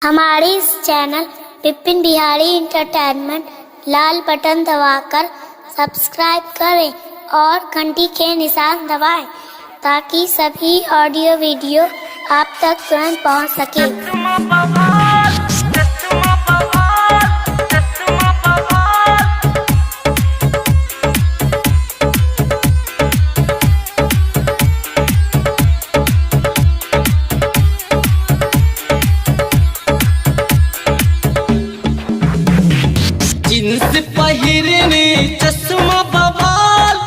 हमारे इस channel Vipin Bihari entertainment लाल button दबाकर subscribe करें और घंटी के निशान दबाएं ताकि सभी ऑडियो वीडियो आप तक तुरंत पहुंच सके। जींस पहिरने चश्मा बवाल,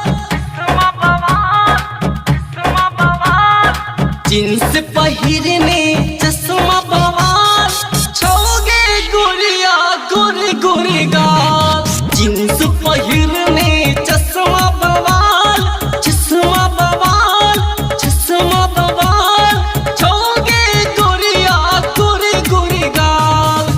जींस पहिरने चश्मा बवाल, छोगे गोरिया गोरे गोरे गाल। जींस पहिरने चश्मा बवाल, चश्मा बवाल, चश्मा बवाल, छोगे गोरिया गोरे गोरे गाल।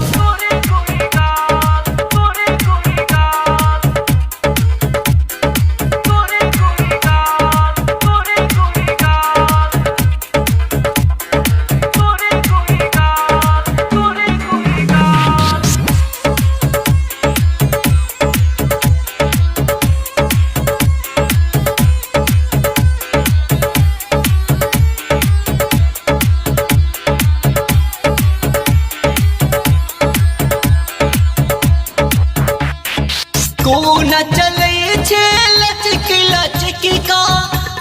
को न चले छे लचक लचक का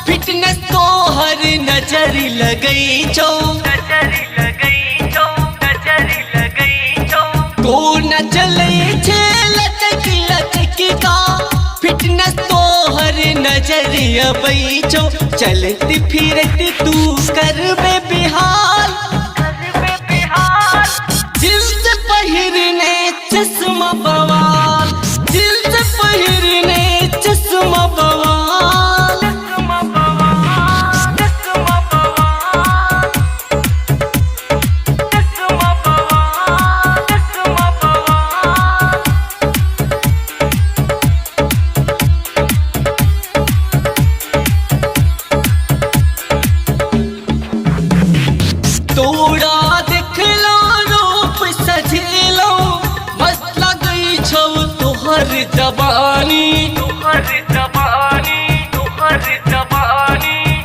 फिटनेस तो हर नजर लगई छो, को न चले छे लचक लचक का फिटनेस तो हर नजर अबई छो। चलती फिरती तू करबे बिहार, जींस पहिरने चश्मा बवाल, जींस पहिरने चश्मा बवाल। तोड़ा देखलो रूप सजेलो मस्त लगई छौ तोहर जवानी,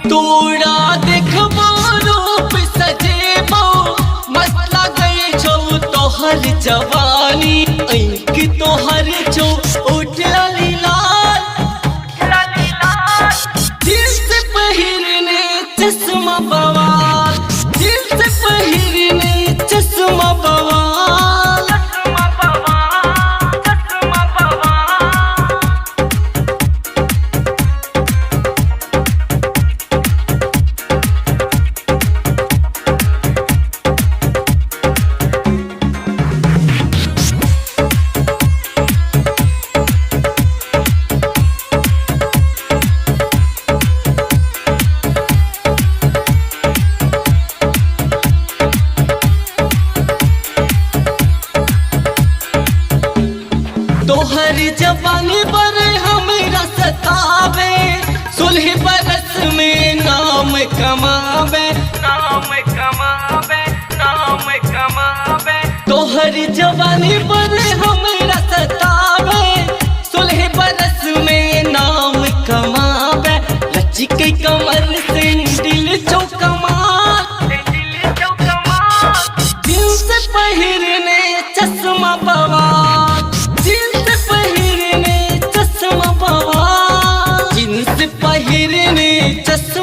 तोड़ा देखबो रूप सजेबो मस्त लगई छौ तोहर जवानी। आँख तोहर छौ उठ लाली लाल, जींस पहिरने चश्मा बवाल, जींस पहिरने चश्मा बवाल। तोहर जवानी पर हमरा सतावे, 16 बरस में नाम कमावे, तोहर जवानी पर हमरा सतावे, 16 बरस में नाम कमावे। लचक कमर सैंडल चौकमार, जींस पहिरने चश्मा बवाल, जींस पहिरने चश्मा बवाल, जींस पहिरने चश्मा